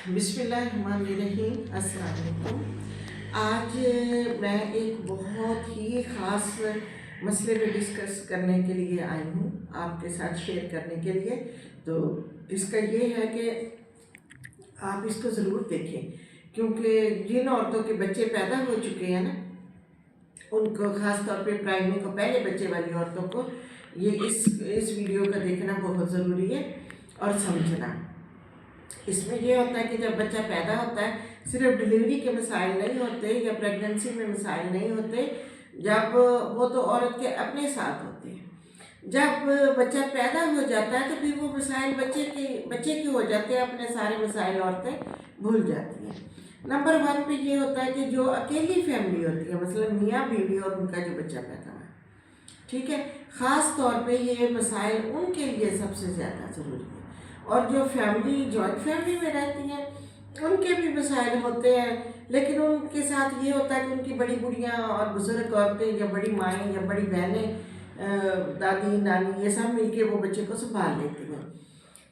बिस्मिल्लाहिर्रहमानिर्रहीम। अस्सलाम वालेकुम। आज मैं एक बहुत ही ख़ास मसले पे डिस्कस करने के लिए आई हूँ, आपके साथ शेयर करने के लिए। तो इसका ये है कि आप इसको ज़रूर देखें, क्योंकि जिन औरतों के बच्चे पैदा हो चुके हैं ना, उनको ख़ास तौर पे प्राइमरी को पहले बच्चे वाली औरतों को ये इस वीडियो का देखना बहुत ज़रूरी है और समझना। इसमें ये होता है कि जब बच्चा पैदा होता है, सिर्फ डिलीवरी के मसाइल नहीं होते या प्रेगनेंसी में मसाइल नहीं होते, जब वो तो औरत के अपने साथ होते हैं। जब बच्चा पैदा हो जाता है तो फिर वो मसाइल बच्चे के हो जाते हैं, अपने सारे मसाइल औरतें भूल जाती हैं। नंबर 1 पे ये होता है कि जो अकेली फैमिली होती है, मतलब मियाँ बीवी और उनका जो बच्चा पैदा हुआ है, ठीक है, ख़ास तौर पे ये मसाइल उनके लिए सबसे ज़्यादा ज़रूरी है। और जो फैमिली जॉइंट फैमिली में रहती हैं, उनके भी मसाइल होते हैं, लेकिन उनके साथ ये होता है कि उनकी बड़ी बुढ़ियाँ और बुज़ुर्ग औरतें या बड़ी माएँ या बड़ी बहनें, दादी नानी, ये सब मिलके वो बच्चे को संभाल लेती हैं।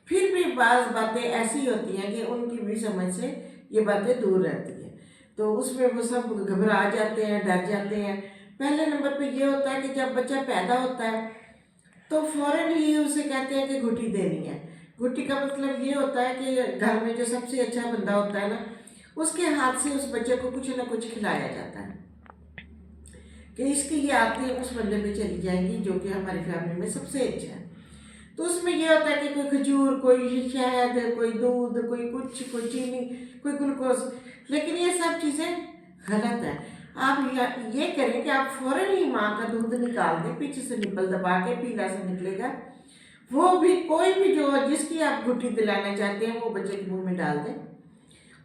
फिर भी बाज़ बातें ऐसी होती हैं कि उनकी भी समझ से ये बातें दूर रहती हैं, तो उसमें वो सब घबरा जाते हैं, डर जाते हैं। पहले नंबर पे ये होता है कि जब बच्चा पैदा होता है तो फ़ौरन ही उसे कहते हैं कि घुट्टी देनी है। घुट्टी का मतलब ये होता है कि घर में जो सबसे अच्छा बंदा होता है ना, उसके हाथ से उस बच्चे को कुछ ना कुछ खिलाया जाता है कि इसकी ये आदतें उस बंदे पे चली जाएंगी जो कि हमारी फैमिली में सबसे अच्छा है। तो उसमें ये होता है कि कोई खजूर, कोई शहद, कोई दूध, कोई कुछ, कोई चीनी, कोई ग्लूकोज, लेकिन ये सब चीज़ें गलत है। आप ये करें कि आप फ़ौरन ही माँ का दूध निकाल दें, पीछे से निपल दबा के पीला सा निकलेगा, वो भी कोई भी जो जिसकी आप गुट्टी दिलाना चाहते हैं वो बच्चे के मुंह में डाल दें।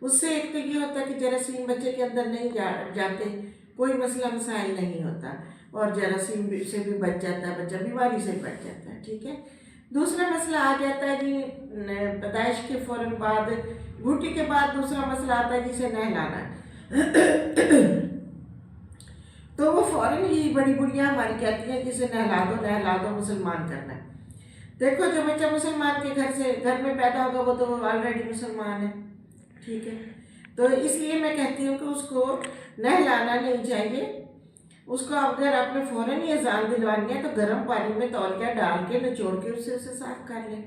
उससे एक तो ये होता है कि जरासीम बच्चे के अंदर नहीं जाते, कोई मसला मसाइल नहीं होता, और जरासीम से भी बच जाता है, बच्चा बीमारी से बच जाता है, ठीक है। दूसरा मसला आ जाता है जी पैदाइश के फ़ौरन बाद, घुट्टी के बाद दूसरा मसला आता है जिसे नहलाना है। तो वो फ़ौरन ही बड़ी बुढ़ियाँ हमारी कहती हैं कि इसे नहला दो, मुसलमान करना है। देखो, जो बच्चा मुसलमान के घर में पैदा होगा वो तो ऑलरेडी मुसलमान है, ठीक है। तो इसलिए मैं कहती हूँ कि उसको नहलाना नहीं चाहिए। उसको अगर आपने फ़ौरन ही अजान दिलवानी है तो गर्म पानी में तौलिया डाल के निचोड़ के उसे साफ़ कर लें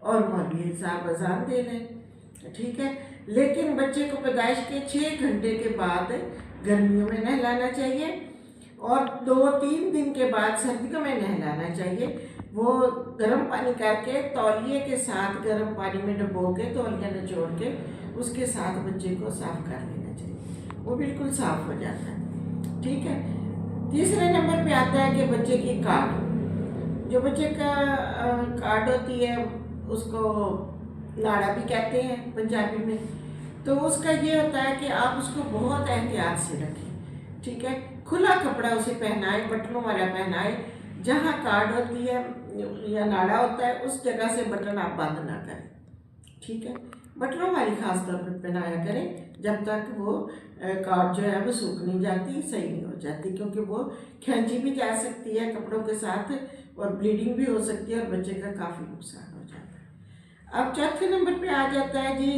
और मौलवी साहब अजान दे लें, ठीक है। लेकिन बच्चे को पैदाइश के 6 घंटे के बाद गर्मियों में नहलाना चाहिए और 2-3 दिन के बाद सर्दियों में नहलाना चाहिए। वो गर्म पानी करके तौलिए के साथ गर्म पानी में डुबो के तौलिया निचोड़ के उसके साथ बच्चे को साफ़ कर लेना चाहिए, वो बिल्कुल साफ़ हो जाता है, ठीक है। तीसरे नंबर पे आता है कि बच्चे की कार्ड, जो बच्चे का कार्ड होती है उसको नाड़ा भी कहते हैं पंजाबी में। तो उसका ये होता है कि आप उसको बहुत एहतियात से रखें, ठीक है। खुला कपड़ा उसे पहनाए, बटनों वाला पहनाए। जहाँ कार्ड होती है या नाड़ा होता है उस जगह से बटन आप बंद ना करें, ठीक है। बटनों वाली खास तौर पर पहनाया करें जब तक वो कार्ड जो है वो सूख नहीं जाती, सही नहीं हो जाती, क्योंकि वो खींची भी जा सकती है कपड़ों के साथ और ब्लीडिंग भी हो सकती है और बच्चे का काफ़ी नुकसान हो जाता है। अब चौथे नंबर पे आ जाता है जी,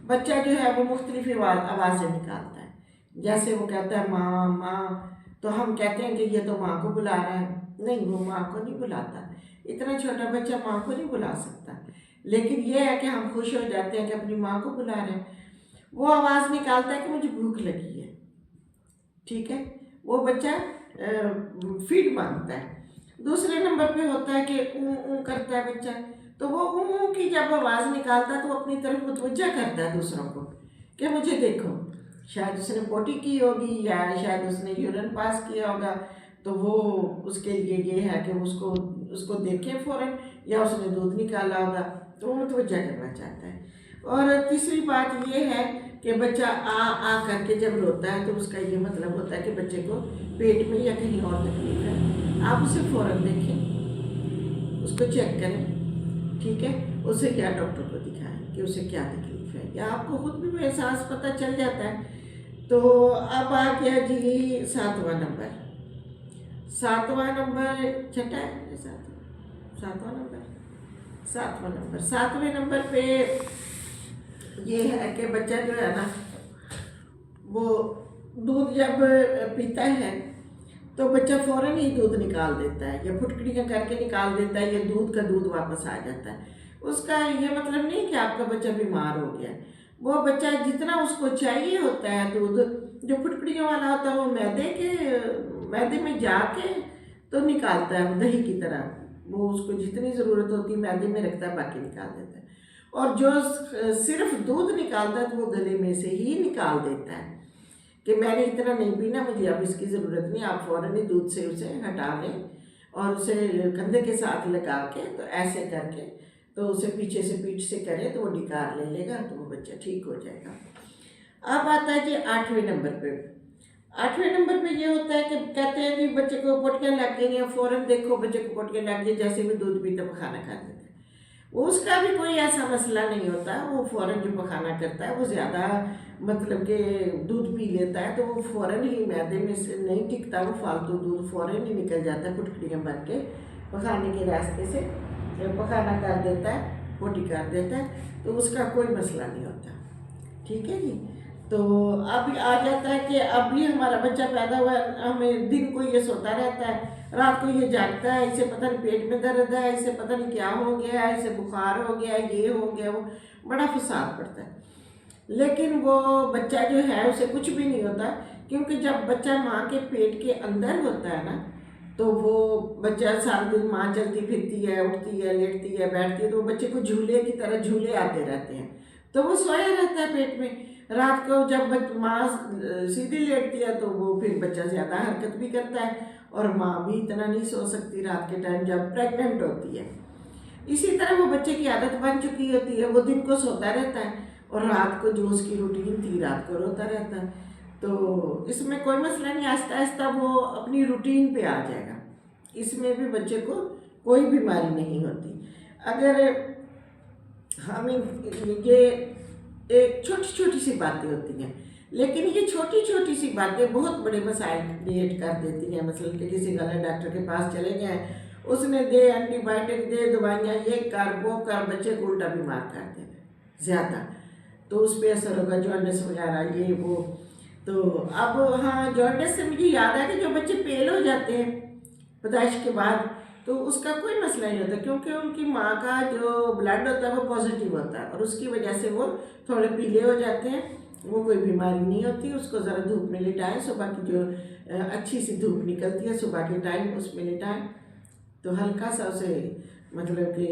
बच्चा जो है वो मुख्तलिफ आवाज़ें निकालता है। जैसे वो कहता है माँ माँ, तो हम कहते हैं कि ये तो माँ को बुला रहा है। नहीं, वो माँ को नहीं बुलाता, इतना छोटा बच्चा माँ को नहीं बुला सकता। लेकिन ये है कि हम खुश हो जाते हैं कि अपनी माँ को बुला रहे हैं। वो आवाज़ निकालता है कि मुझे भूख लगी है, ठीक है। वो बच्चा फीड मांगता है। दूसरे नंबर पे होता है कि ऊ करता है बच्चा, तो वो ऊ की जब आवाज़ निकालता है तो अपनी तरफ मुतवज्जा करता है दूसरों को कि मुझे देखो। शायद उसने पोटी की होगी या शायद उसने यूरिन पास किया होगा, तो वो उसके लिए ये है कि उसको देखे फ़ौरन, या उसने दूध निकाला होगा तो वो मुतवज्जा करना चाहता है। और तीसरी बात ये है कि बच्चा आ करके जब रोता है तो उसका ये मतलब होता है कि बच्चे को पेट में या कहीं और तकलीफ है। आप उसे फ़ौरन देखें, उसको चेक करें, ठीक है। उसे क्या डॉक्टर को दिखाएं कि उसे क्या तकलीफ है, या आपको खुद भी एहसास पता चल जाता है। तो अब आ गया जी 7वां नंबर। 7वां नंबर छठा है, 7वां नंबर 7वें नंबर पे ये है कि बच्चा जो है ना वो दूध जब पीता है तो बच्चा फ़ौरन ही दूध निकाल देता है या फुटकड़ियाँ करके निकाल देता है या दूध का दूध वापस आ जाता है। उसका ये मतलब नहीं कि आपका बच्चा बीमार हो गया है। वो बच्चा जितना उसको चाहिए होता है दूध, जो फुटकड़ियों वाला होता है वो मैदे में जाके तो निकालता है, वो दही की तरह। वो उसको जितनी ज़रूरत होती है मैदे में रखता है, बाकी निकाल देता है। और जो सिर्फ दूध निकालता है तो वो गले में से ही निकाल देता है कि मैंने इतना नहीं पीना, मुझे अब इसकी ज़रूरत नहीं। आप फ़ौरन ही दूध से उसे हटा लें और उसे कंधे के साथ लगा के तो ऐसे करके तो उसे पीछे से पीठ से करें तो वो डिकार ले लेगा, तो वो बच्चा ठीक हो जाएगा। अब आता है जी 8वें नंबर पे। 8वें नंबर पे ये होता है कि कहते हैं कि बच्चे को पोटियाँ लग गई हैं, फ़ौरन देखो बच्चे को पोटियाँ लग गई, जैसे भी दूध पीता वो खाना खा देता है। उसका भी कोई ऐसा मसला नहीं होता, वो फ़ौरन जो पखाना करता है वो ज़्यादा मतलब कि दूध पी लेता है तो वो फ़ौरन ही मैदे में से नहीं टिकता, वो फालतू दूध फ़ौरन ही निकल जाता है फुटकड़ियाँ बन के पखाने के रास्ते से पखाना कर देता है, पोटी कर देता है, तो उसका कोई मसला नहीं होता। ठीक है जी। तो अब आ जाता है कि अभी हमारा बच्चा पैदा हुआ, हमें दिन को ये सोता रहता है, रात को ये जागता है, इसे पता नहीं पेट में दर्द है, इसे पता नहीं क्या हो गया है, इसे बुखार हो गया, ये हो गया, वो बड़ा फसाद पड़ता है। लेकिन वो बच्चा जो है उसे कुछ भी नहीं होता, क्योंकि जब बच्चा माँ के पेट के अंदर होता है ना तो वो बच्चा सारा दिन माँ चलती फिरती है, उठती है, लेटती है, बैठती है, तो वो बच्चे को झूले की तरह झूले आते रहते हैं, तो वो सोया रहता है पेट में। रात को जब माँ सीधी लेटती है तो वो फिर बच्चा ज़्यादा हरकत भी करता है, और माँ भी इतना नहीं सो सकती रात के टाइम जब प्रेग्नेंट होती है। इसी तरह वो बच्चे की आदत बन चुकी होती है, वो दिन को सोता रहता है और रात को जो उसकी रूटीन थी रात को रोता रहता है। तो इसमें कोई मसला नहीं, आहिस्ता आहिस्ता वो अपनी रूटीन पे आ जाएगा, इसमें भी बच्चे को कोई बीमारी नहीं होती। अगर हम ये एक छोटी छोटी सी बातें होती हैं, लेकिन ये छोटी छोटी सी बातें बहुत बड़े मसाइल क्रिएट कर देती हैं। मतलब कि किसी गलत डॉक्टर के पास चले गए, उसने दे एंटीबायोटिक दे दवाइयाँ ये कर वो कर, बच्चे को उल्टा बीमार कर देगा ज़्यादा, तो उस पर असर होगा, जॉन्डिस वगैरह ये वो। तो अब हाँ, जॉन्डिस से मुझे याद है कि जो बच्चे पेल हो जाते हैं पैदाइश के बाद, तो उसका कोई मसला नहीं होता, क्योंकि उनकी माँ का जो ब्लड होता है वो पॉजिटिव होता है और उसकी वजह से वो थोड़े पीले हो जाते हैं। वो कोई बीमारी नहीं होती। उसको ज़रा धूप में लिटाएं, सुबह की जो अच्छी सी धूप निकलती है सुबह के टाइम, उसमें लिटाएं, तो हल्का सा उसे मतलब कि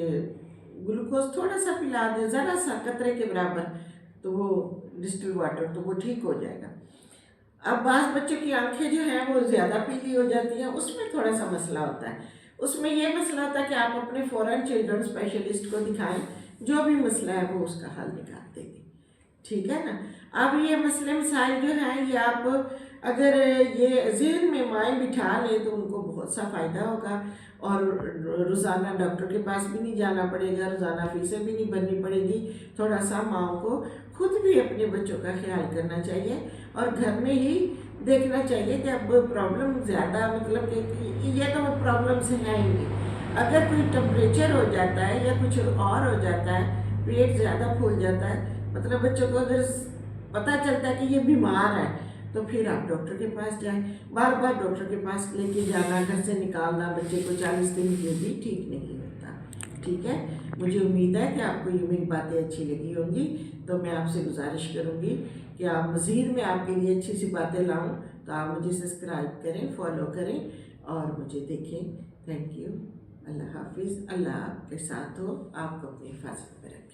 ग्लूकोज थोड़ा सा पिला दें, ज़रा सा कतरे के बराबर, तो वो डिस्टिल वाटर, तो वो ठीक हो जाएगा। अब बाज़ बच्चों की आंखें जो हैं वो ज़्यादा पीली हो जाती हैं, उसमें थोड़ा सा मसला होता है। उसमें ये मसला होता है कि आप अपने फ़ौरन चिल्ड्रन स्पेशलिस्ट को दिखाएं, जो भी मसला है वो उसका हल निकाल देंगे। ठीक है ना। अब ये मसले मसाइल जो हैं ये आप अगर ये जहन में माएँ बिठा लें तो उनको बहुत सा फ़ायदा होगा, और रोज़ाना डॉक्टर के पास भी नहीं जाना पड़ेगा, रोज़ाना फीसें भी नहीं भरनी पड़ेगी। थोड़ा सा माओ को खुद भी अपने बच्चों का ख्याल करना चाहिए और घर में ही देखना चाहिए कि अब प्रॉब्लम ज़्यादा मतलब कि ये तो प्रॉब्लम्स हैं ही नहीं। अगर कोई टेम्परेचर हो जाता है या कुछ और हो जाता है, पेट ज़्यादा फूल जाता है, मतलब बच्चों को अगर पता चलता है कि ये बीमार है, तो फिर आप डॉक्टर के पास जाएं। बार बार डॉक्टर के पास लेके जाना, घर से निकालना बच्चे को 40 दिन के भी ठीक नहीं होता। ठीक है। मुझे उम्मीद है कि आपको ये मेरी बातें अच्छी लगी होंगी, तो मैं आपसे गुजारिश करूँगी कि आप मज़ीद में आपके लिए अच्छी सी बातें लाऊं, तो आप मुझे सब्सक्राइब करें, फॉलो करें और मुझे देखें। Thank you. अल्लाह हाफिज़। अल्लाह आपके साथ हो, आपको अपनी हिफाजत में रखें।